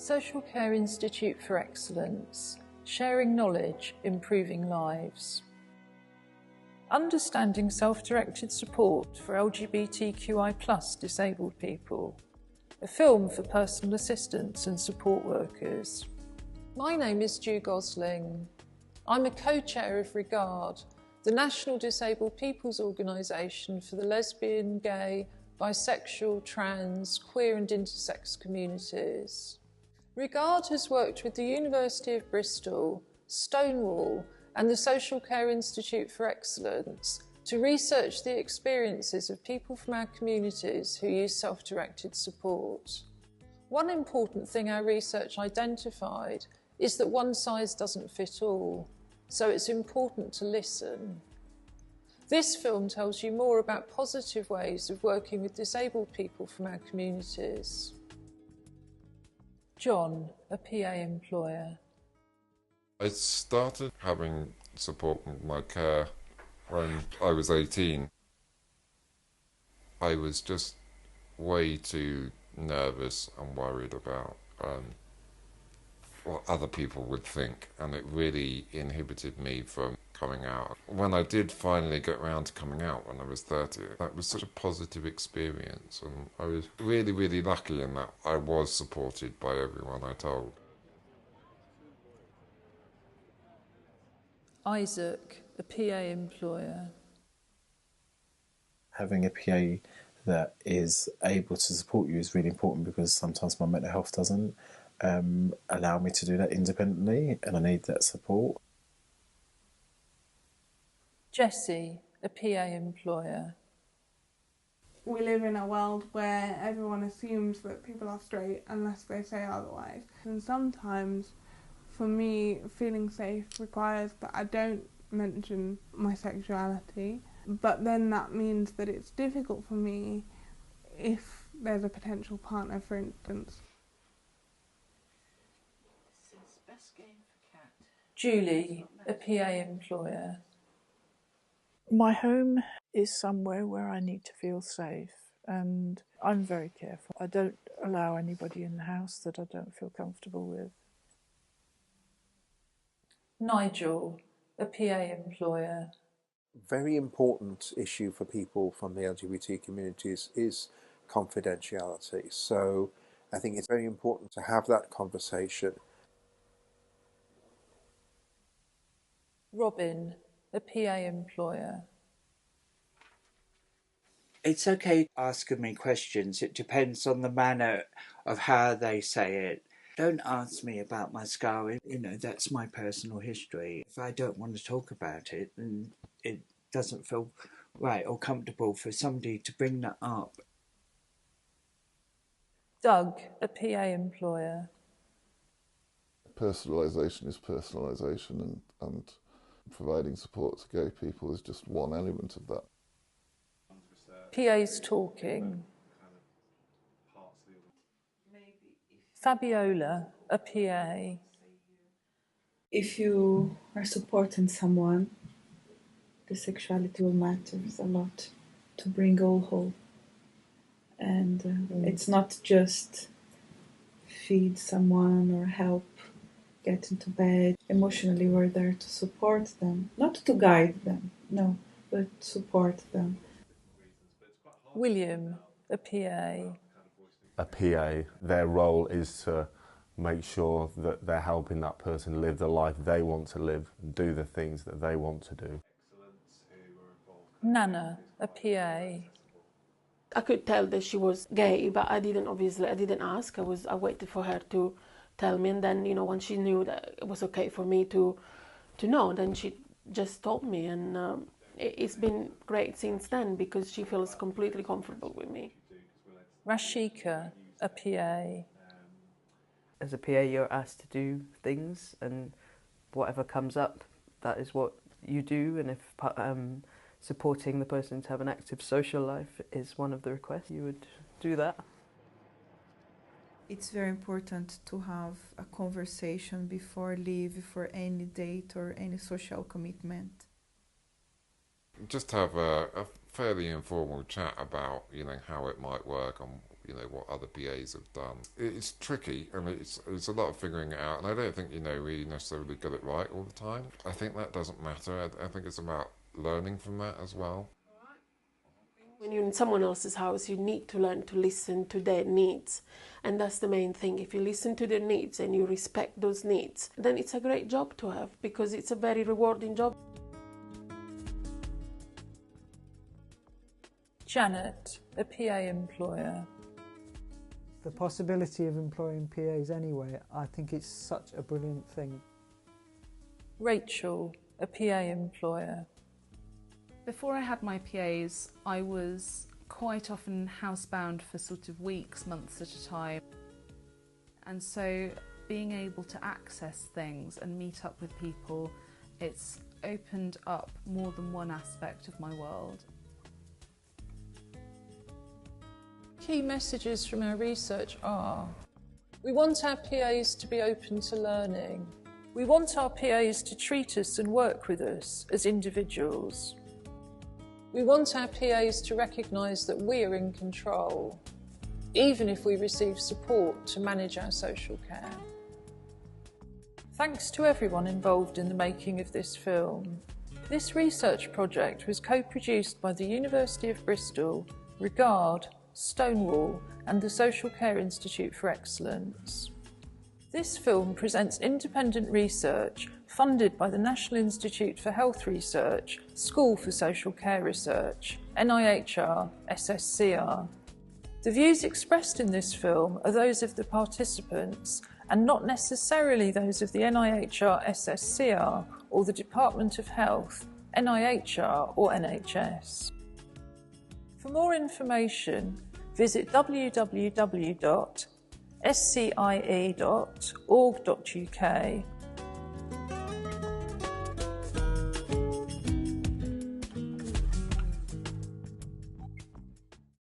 Social Care Institute for Excellence, sharing knowledge, improving lives. Understanding self-directed support for LGBTQI+ disabled people, a film for personal assistants and support workers. My name is Stu Gosling. I'm a co-chair of Regard, the National Disabled People's Organisation for the lesbian, gay, bisexual, trans, queer and intersex communities. Regard has worked with the University of Bristol, Stonewall and the Social Care Institute for Excellence to research the experiences of people from our communities who use self-directed support. One important thing our research identified is that one size doesn't fit all, so it's important to listen. This film tells you more about positive ways of working with disabled people from our communities. John, a PA employer. I started having support with my care when I was 18. I was just way too nervous and worried about what other people would think, and it really inhibited me from coming out. When I did finally get around to coming out when I was 30, that was such a positive experience, and I was really, really lucky in that I was supported by everyone I told. Isaac, a PA employer. Having a PA that is able to support you is really important, because sometimes my mental health doesn't allow me to do that independently, and I need that support. Jessie, a PA employer. We live in a world where everyone assumes that people are straight unless they say otherwise. And sometimes, for me, feeling safe requires that I don't mention my sexuality, but then that means that it's difficult for me if there's a potential partner, for instance. Julie, a PA employer. My home is somewhere where I need to feel safe, and I'm very careful. I don't allow anybody in the house that I don't feel comfortable with. Nigel, a PA employer. Very important issue for people from the LGBT communities is confidentiality. So I think it's very important to have that conversation. Robin, a PA employer. It's okay asking me questions. It depends on the manner of how they say it. Don't ask me about my scarring. You know, that's my personal history. If I don't want to talk about it, then it doesn't feel right or comfortable for somebody to bring that up. Doug, a PA employer. Personalisation is personalisation, and providing support to gay people is just one element of that. PA's talking. Fabiola, a PA. If you are supporting someone, the sexuality will matter a lot to bring all hope. And it's not just feed someone or help get into bed. Emotionally, we're there to support them, not to guide them, no, but support them. William, a PA. A PA, their role is to make sure that they're helping that person live the life they want to live and do the things that they want to do. Nana, a PA. I could tell that she was gay, but I didn't ask. I waited for her to tell me, and then, you know, when she knew that it was okay for me to know, then she just told me, and it's been great since then, because she feels completely comfortable with me. Rashika, a PA. As a PA, you're asked to do things, and whatever comes up, that is what you do. And if supporting the person to have an active social life is one of the requests, you would do that. It's very important to have a conversation before leave for any date or any social commitment. Just have a fairly informal chat about, you know, how it might work and, you know, what other PAs have done. It's tricky, and it's a lot of figuring it out, and I don't think, you know, we necessarily get it right all the time. I think that doesn't matter. I think it's about learning from that as well. When you're in someone else's house, you need to learn to listen to their needs. And that's the main thing. If you listen to their needs and you respect those needs, then it's a great job to have, because it's a very rewarding job. Janet, a PA employer. The possibility of employing PAs anyway, I think it's such a brilliant thing. Rachel, a PA employer. Before I had my PAs, I was quite often housebound for sort of weeks, months at a time. And so being able to access things and meet up with people, it's opened up more than one aspect of my world. Key messages from our research are: we want our PAs to be open to learning. We want our PAs to treat us and work with us as individuals. We want our PAs to recognise that we are in control, even if we receive support to manage our social care. Thanks to everyone involved in the making of this film. This research project was co-produced by the University of Bristol, Regard, Stonewall and the Social Care Institute for Excellence. This film presents independent research funded by the National Institute for Health Research, School for Social Care Research, NIHR, SSCR. The views expressed in this film are those of the participants and not necessarily those of the NIHR, SSCR or the Department of Health, NIHR or NHS. For more information, visit www.scie.org.uk